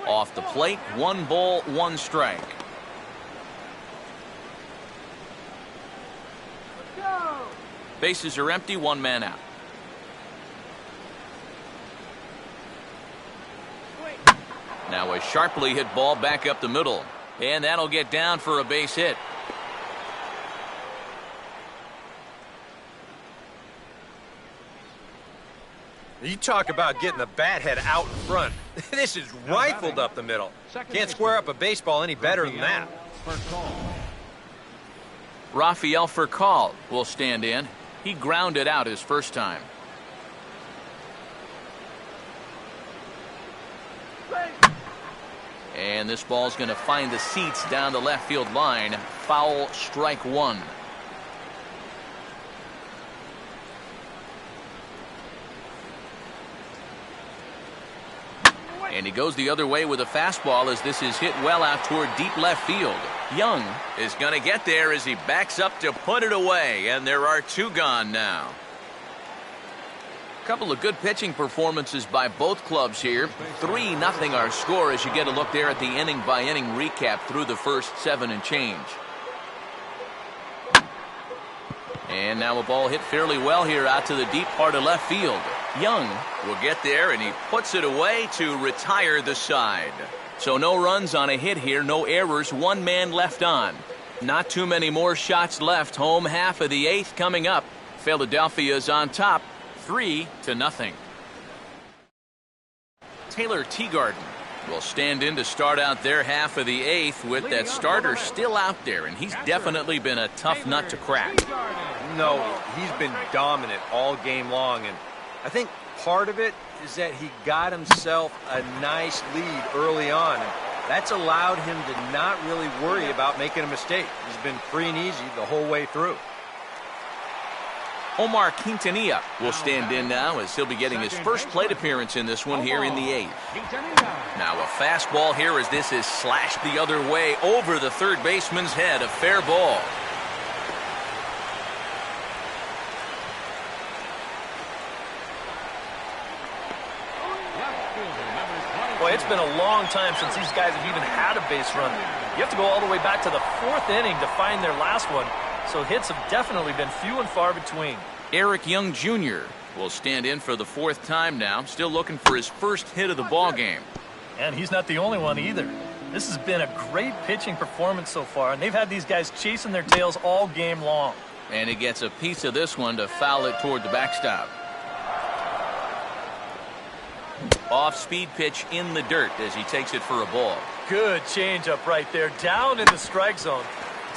Off the plate, 1 ball, 1 strike. Bases are empty, 1 man out. Now a sharply hit ball back up the middle. And that'll get down for a base hit. You talk about getting the bat head out in front. This is rifled up the middle. Can't square up a baseball any better than that. Rafael Furcal will stand in. He grounded out his first time. And this ball's going to find the seats down the left field line. Foul, strike 1. And he goes the other way with a fastball as this is hit well out toward deep left field. Young is going to get there as he backs up to put it away, and there are 2 gone now. A couple of good pitching performances by both clubs here. 3-0 our score as you get a look there at the inning-by-inning recap through the first 7 and change. And now a ball hit fairly well here out to the deep part of left field. Young will get there, and he puts it away to retire the side. So no runs on a hit here, no errors, 1 man left on. Not too many more shots left. Home half of the 8th coming up. Philadelphia's on top. 3-0. Taylor Teagarden will stand in to start out their half of the 8th with that starter still out there, and he's definitely been a tough nut to crack. No, he's been dominant all game long, and I think part of it is that he got himself a nice lead early on, and that's allowed him to not really worry about making a mistake. He's been free and easy the whole way through. Omar Quintanilla will stand in now as he'll be getting his first plate appearance in this one here in the 8th. Now a fastball here as this is slashed the other way over the third baseman's head. A fair ball. Boy, it's been a long time since these guys have even had a base runner. You have to go all the way back to the 4th inning to find their last one. So hits have definitely been few and far between. Eric Young Jr. will stand in for the 4th time now, still looking for his first hit of the ball game. And he's not the only one either. This has been a great pitching performance so far, and they've had these guys chasing their tails all game long. And he gets a piece of this one to foul it toward the backstop. Off-speed pitch in the dirt as he takes it for a ball. Good changeup right there, down in the strike zone.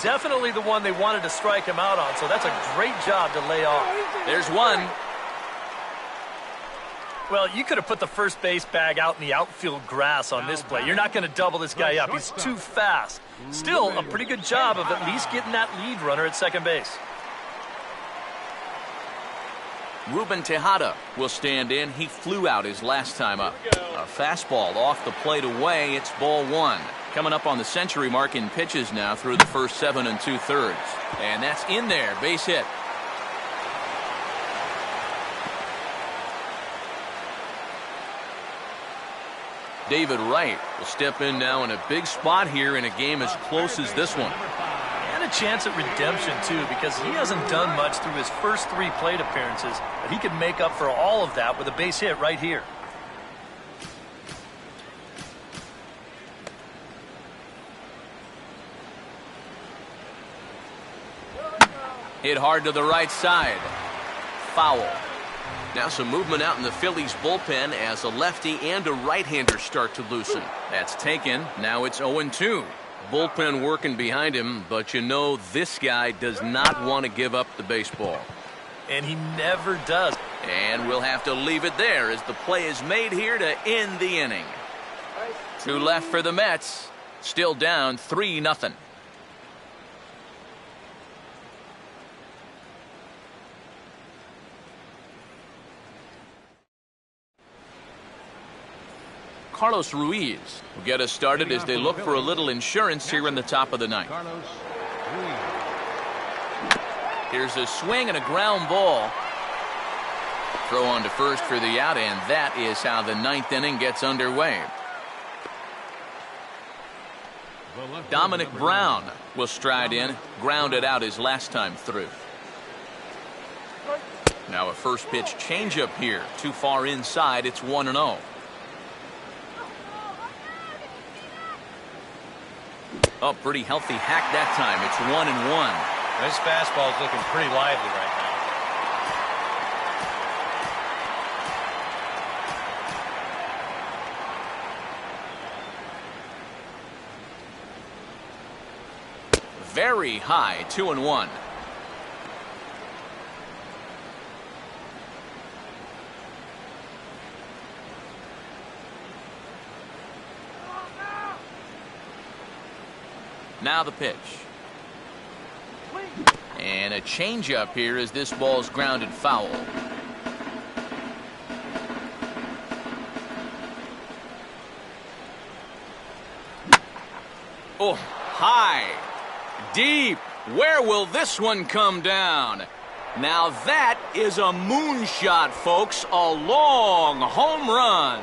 Definitely the one they wanted to strike him out on, so that's a great job to lay off. There's one. Well, you could have put the first base bag out in the outfield grass on this play. You're not going to double this guy up. He's too fast. Still, a pretty good job of at least getting that lead runner at second base. Ruben Tejada will stand in. He flew out his last time up. A fastball off the plate away. It's ball 1. Coming up on the century mark in pitches now through the first 7 2/3. And that's in there. Base hit. David Wright will step in now in a big spot here in a game as close as this one. And a chance at redemption, too, because he hasn't done much through his first 3 plate appearances, but he can make up for all of that with a base hit right here. Hit hard to the right side. Foul. Now some movement out in the Phillies bullpen as a lefty and a right-hander start to loosen. That's taken. Now it's 0-2. Bullpen working behind him, but you know this guy does not want to give up the baseball. And he never does. And we'll have to leave it there as the play is made here to end the inning. 2 left for the Mets. Still down 3-0. Carlos Ruiz will get us started as they look for a little insurance here in the top of the 9th. Here's a swing and a ground ball. Throw on to first for the out, and that is how the 9th inning gets underway. Dominic Brown will stride in, grounded out his last time through. Now a first pitch changeup here, too far inside. It's 1-0. Oh, pretty healthy hack that time. It's 1-1. This fastball is looking pretty lively right now. Very high, 2-1. Now the pitch. And a changeup here as this ball's grounded foul. Oh, high, deep. Where will this one come down? Now that is a moonshot, folks. A long home run.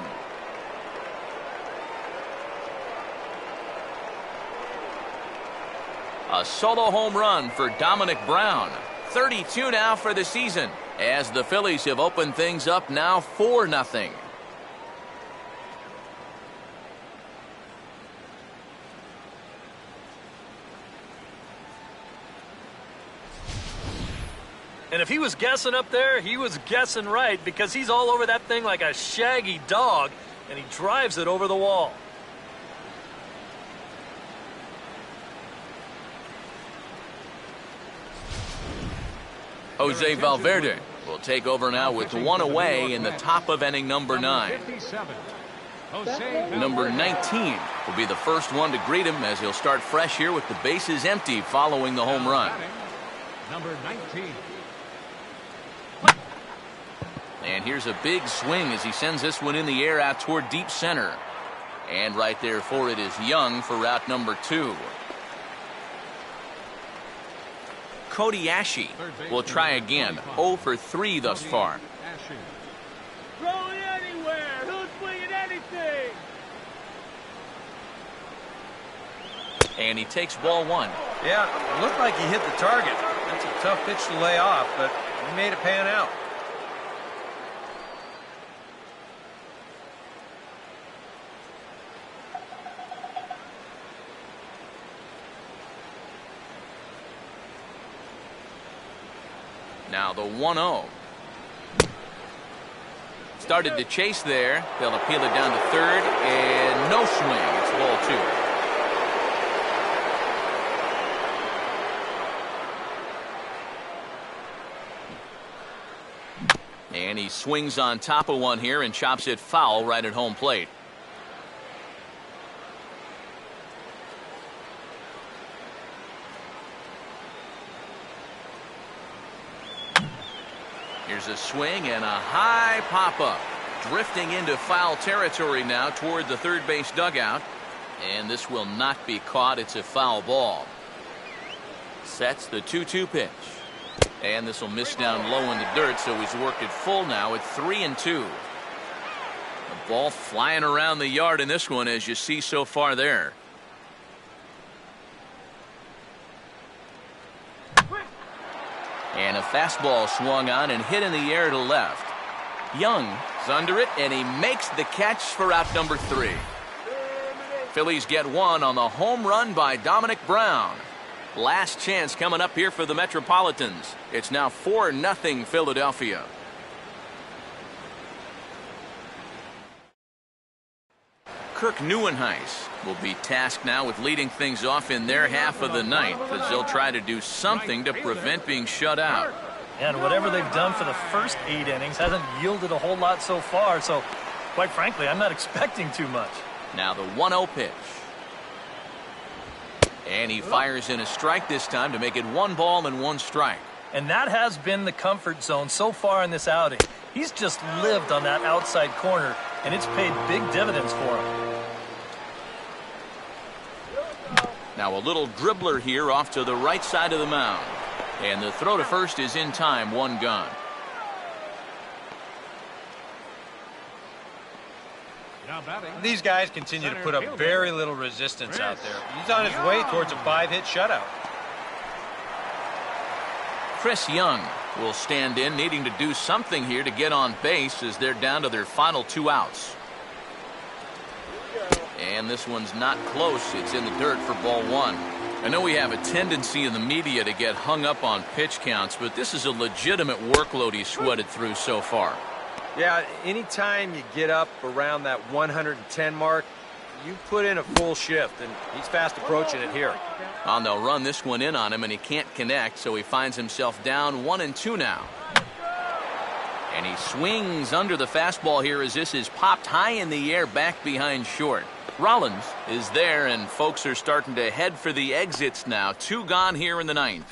A solo home run for Dominic Brown. 32 now for the season as the Phillies have opened things up now 4-0. And if he was guessing up there, he was guessing right, because he's all over that thing like a shaggy dog, and he drives it over the wall. Jose Valverde will take over now with 1 away in the top of inning number 9. Number 19 will be the first one to greet him as he'll start fresh here with the bases empty following the home run. Number 19. And here's a big swing as he sends this one in the air out toward deep center. And right there for it is Young for route number 2. Cody Ashe will try again. 0 for 3 thus far. Throw it anywhere. Who's swinging anything? And he takes ball 1. Yeah, it looked like he hit the target. That's a tough pitch to lay off, but he made it pan out. Now the 1-0. Started to chase there. They'll appeal it down to third, and no swing. It's ball 2. And he swings on top of one here and chops it foul right at home plate. Here's a swing and a high pop-up. Drifting into foul territory now toward the third base dugout. And this will not be caught. It's a foul ball. Sets the 2-2 pitch. And this will miss down low in the dirt, so he's worked it full now at 3-2. The ball flying around the yard in this one, as you see so far there. And a fastball swung on and hit in the air to left. Young is under it, and he makes the catch for out number 3. Phillies get one on the home run by Dominic Brown. Last chance coming up here for the Metropolitans. It's now 4-0 Philadelphia. Kirk Neuenhuis will be tasked now with leading things off in their half of the ninth, as they'll try to do something to prevent being shut out. And whatever they've done for the first 8 innings hasn't yielded a whole lot so far, so quite frankly, I'm not expecting too much. Now the 1-0 pitch. And he fires in a strike this time to make it 1 ball and 1 strike. And that has been the comfort zone so far in this outing. He's just lived on that outside corner, and it's paid big dividends for him. Now a little dribbler here off to the right side of the mound. And the throw to first is in time, 1 gone. These guys continue to put up very little resistance out there. He's on his way towards a 5-hit shutout. Chris Young will stand in, needing to do something here to get on base as they're down to their final 2 outs. And this one's not close. It's in the dirt for ball 1. I know we have a tendency in the media to get hung up on pitch counts, but this is a legitimate workload he's sweated through so far. Yeah, anytime you get up around that 110 mark, you put in a full shift, and he's fast approaching it here. And they'll run this one in on him, and he can't connect, so he finds himself down 1-2 now. And he swings under the fastball here as this is popped high in the air back behind short. Rollins is there, and folks are starting to head for the exits now. 2 gone here in the 9th.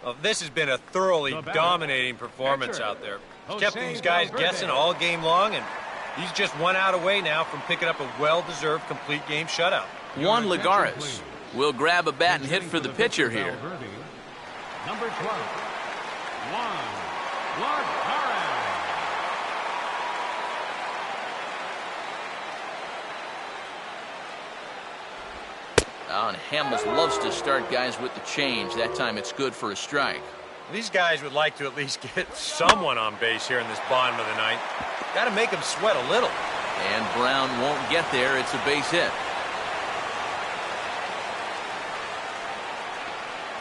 Well, this has been a thoroughly dominating performance out there. He's kept these guys guessing all game long, and he's just 1 out away now from picking up a well-deserved complete game shutout. Juan Lagares will grab a bat and hit for the pitcher here. Number 12, Juan Lagares. Oh, and Hamels loves to start guys with the change. That time it's good for a strike. These guys would like to at least get someone on base here in this bottom of the 9th. Got to make them sweat a little. And Brown won't get there. It's a base hit.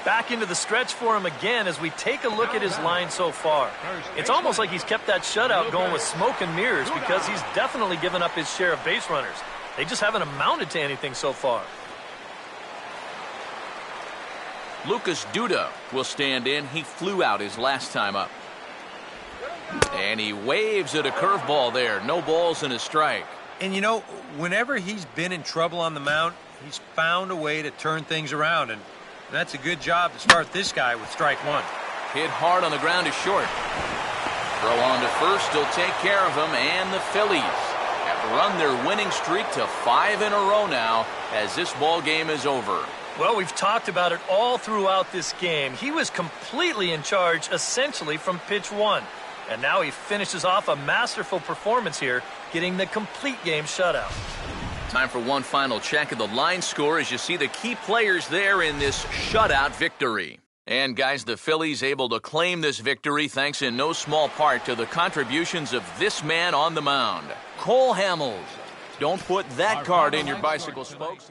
Back into the stretch for him again as we take a look at his line so far. It's almost like he's kept that shutout going with smoke and mirrors, because he's definitely given up his share of base runners. They just haven't amounted to anything so far. Lucas Duda will stand in. He flew out his last time up. And he waves at a curveball there. No balls and a strike. And you know, whenever he's been in trouble on the mound, he's found a way to turn things around, and that's a good job to start this guy with strike 1. Hit hard on the ground to short. Throw on to first, he'll take care of him, and the Phillies have run their winning streak to 5 in a row now as this ball game is over. Well, we've talked about it all throughout this game. He was completely in charge, essentially, from pitch 1. And now he finishes off a masterful performance here, getting the complete game shutout. Time for one final check of the line score as you see the key players there in this shutout victory. And guys, the Phillies able to claim this victory thanks in no small part to the contributions of this man on the mound, Cole Hamels. Don't put that card in your bicycle spokes.